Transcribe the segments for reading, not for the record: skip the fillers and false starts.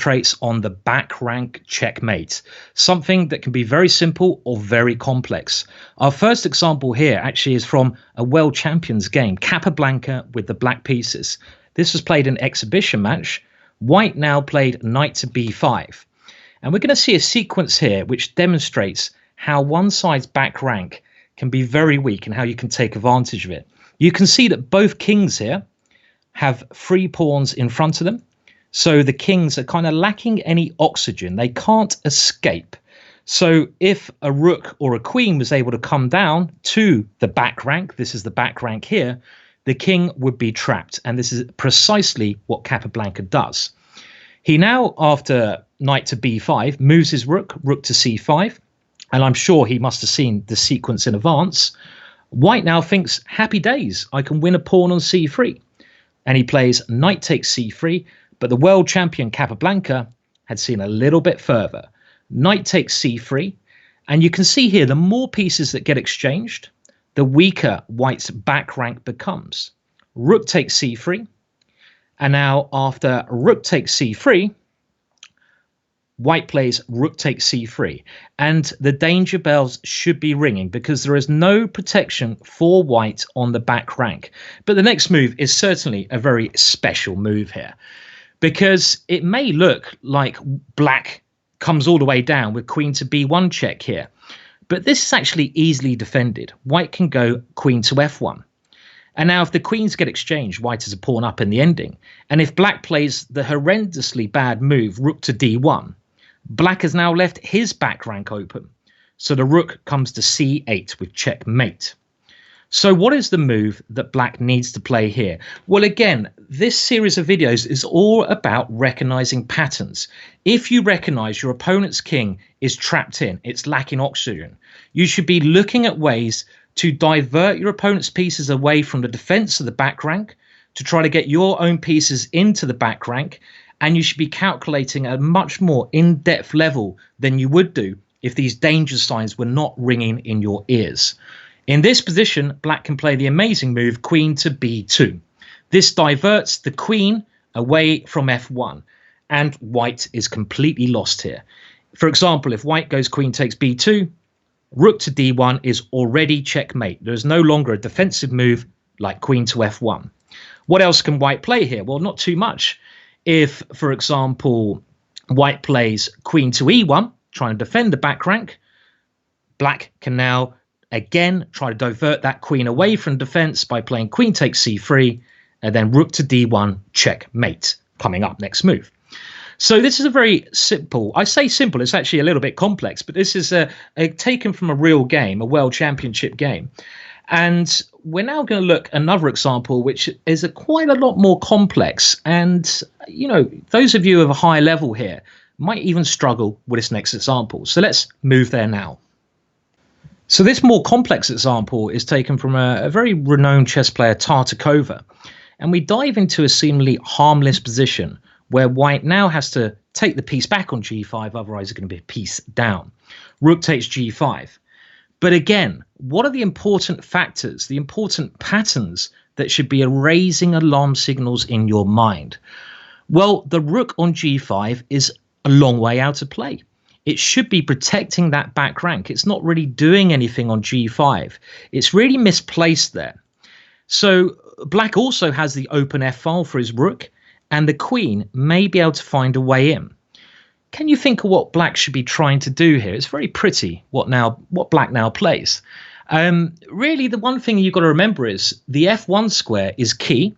concentrates on the back rank checkmate, something that can be very simple or very complex. Our first example here actually is from a World Champions game, Capablanca with the black pieces. This was played an exhibition match. White now played knight to b5. And we're going to see a sequence here which demonstrates how one side's back rank can be very weak and how you can take advantage of it. You can see that both kings here have 3 pawns in front of them. So the kings are kind of lacking any oxygen. They can't escape. So if a rook or a queen was able to come down to the back rank, this is the back rank here, the king would be trapped. And this is precisely what Capablanca does. He now, after knight to b5, moves his rook to c5. And I'm sure he must have seen the sequence in advance. White now thinks, happy days, I can win a pawn on c3. And he plays knight takes c3. But the world champion Capablanca had seen a little bit further. Knight takes c3. And you can see here, the more pieces that get exchanged, the weaker White's back rank becomes. Rook takes c3. And now after rook takes c3, White plays rook takes c3. And the danger bells should be ringing because there is no protection for White on the back rank. But the next move is certainly a very special move here, because it may look like black comes all the way down with queen to b1 check here. But this is actually easily defended. White can go queen to f1. And now if the queens get exchanged, White is a pawn up in the ending. And if black plays the horrendously bad move, rook to d1, black has now left his back rank open. So the rook comes to c8 with checkmate. So what is the move that black needs to play here? Well, again, this series of videos is all about recognizing patterns. If you recognize your opponent's king is trapped in, it's lacking oxygen, you should be looking at ways to divert your opponent's pieces away from the defense of the back rank to try to get your own pieces into the back rank. And you should be calculating at a much more in-depth level than you would do if these danger signs were not ringing in your ears. In this position, black can play the amazing move queen to b2. This diverts the queen away from f1, and White is completely lost here. For example, if White goes queen takes b2, rook to d1 is already checkmate. There's no longer a defensive move like queen to f1. What else can White play here? Well, not too much. If, for example, White plays queen to e1, trying to defend the back rank, black can now again try to divert that queen away from defense by playing queen takes c3 and then rook to d1 checkmate coming up next move. So this is a very simple, I say simple, it's actually a little bit complex, but this is taken from a real game, a world championship game. And we're now going to look at another example, which is quite a lot more complex. And, you know, those of you of a high level here might even struggle with this next example. So let's move there now. So this more complex example is taken from a very renowned chess player, Tartakova. And we dive into a seemingly harmless position where White now has to take the piece back on g5, otherwise it's going to be a piece down. Rook takes g5. But again, what are the important factors, the important patterns that should be raising alarm signals in your mind? Well, the rook on g5 is a long way out of play. It should be protecting that back rank. It's not really doing anything on g5. It's really misplaced there. So black also has the open f file for his rook, and the queen may be able to find a way in. Can you think of what black should be trying to do here? It's very pretty what black now plays. Really, the one thing you've got to remember is the f1 square is key.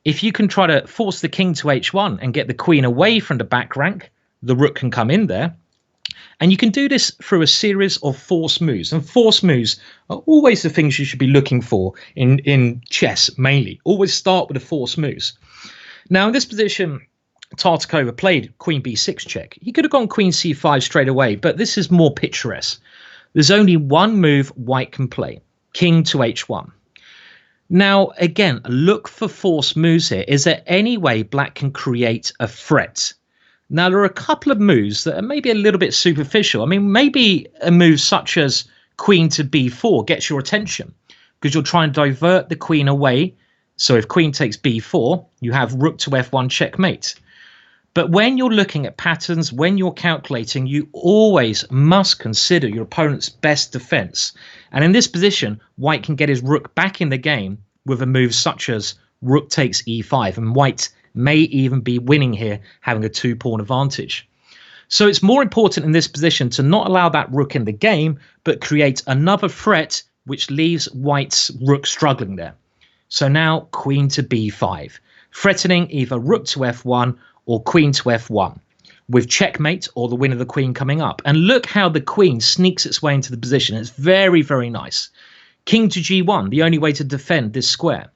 If you can try to force the king to h1 and get the queen away from the back rank, the rook can come in there. And you can do this through a series of force moves. And force moves are always the things you should be looking for in chess, mainly. Always start with the force moves. Now, in this position, Tartakova played queen b6 check. He could have gone queen c5 straight away, but this is more picturesque. There's only one move White can play, king to h1. Now, again, look for force moves here. Is there any way black can create a threat? Now, there are a couple of moves that are maybe a little bit superficial. I mean, maybe a move such as queen to b4 gets your attention because you'll try and divert the queen away. So if queen takes b4, you have rook to f1 checkmate. But when you're looking at patterns, when you're calculating, you always must consider your opponent's best defense. And in this position, white can get his rook back in the game with a move such as rook takes e5, and white may even be winning here, having a 2-pawn advantage. So it's more important in this position to not allow that rook in the game, but create another threat which leaves white's rook struggling there. So now queen to b5, threatening either rook to f1 or queen to f1, with checkmate or the win of the queen coming up. And look how the queen sneaks its way into the position. It's very, very nice. King to g1, the only way to defend this square.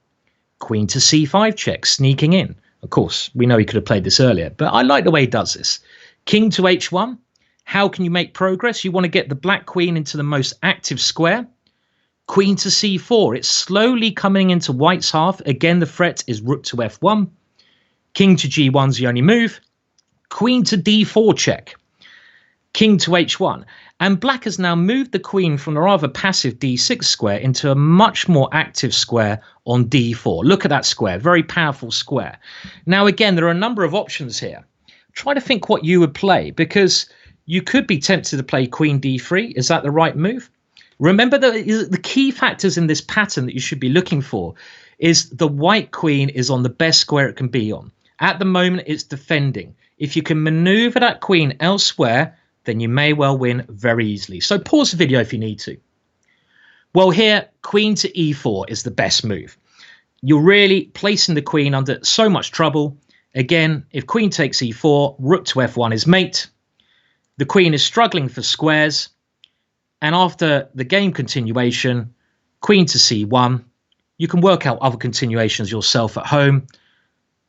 Queen to c5 check, sneaking in. Of course, we know he could have played this earlier, but I like the way he does this. King to h1. How can you make progress? You want to get the black queen into the most active square. Queen to c4. It's slowly coming into white's half. Again, the threat is rook to f1. King to g1 is the only move. Queen to d4 check. King to h1. And black has now moved the queen from the rather passive d6 square into a much more active square on d4. Look at that square. Very powerful square. Now, again, there are a number of options here. Try to think what you would play, because you could be tempted to play queen d3. Is that the right move? Remember that the key factors in this pattern that you should be looking for is the white queen is on the best square it can be on. At the moment, it's defending. If you can maneuver that queen elsewhere, then you may well win very easily. So pause the video if you need to. Well, here, queen to e4 is the best move. You're really placing the queen under so much trouble. Again, if queen takes e4, rook to f1 is mate. The queen is struggling for squares. And after the game continuation, queen to c1, you can work out other continuations yourself at home.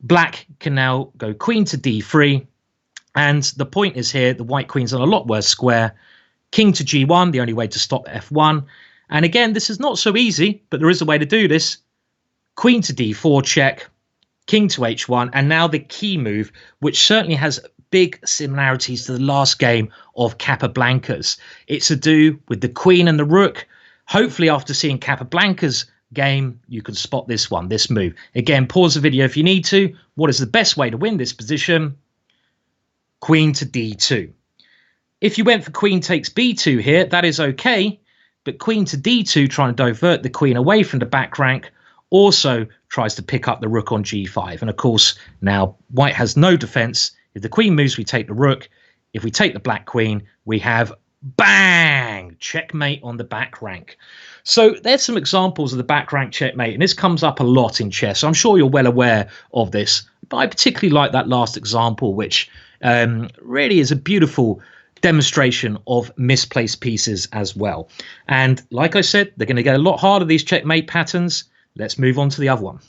Black can now go queen to d3. And the point is here, the white queen's on a lot worse square. King to g1, the only way to stop f1. And again, this is not so easy, but there is a way to do this. Queen to d4 check. King to h1, and now the key move, which certainly has big similarities to the last game of Capablanca's. It's to do with the queen and the rook. Hopefully, after seeing Capablanca's game, you can spot this one, this move. Again, pause the video if you need to. What is the best way to win this position? Queen to d2. If you went for queen takes b2 here, that is okay, but queen to d2, trying to divert the queen away from the back rank, also tries to pick up the rook on g5. And of course, now white has no defense. If the queen moves, we take the rook. If we take the black queen, we have bang, checkmate on the back rank. So there's some examples of the back rank checkmate, and this comes up a lot in chess. So I'm sure you're well aware of this, but I particularly like that last example, which really is a beautiful demonstration of misplaced pieces as well. And like I said, they're going to get a lot harder, these checkmate patterns. Let's move on to the other one.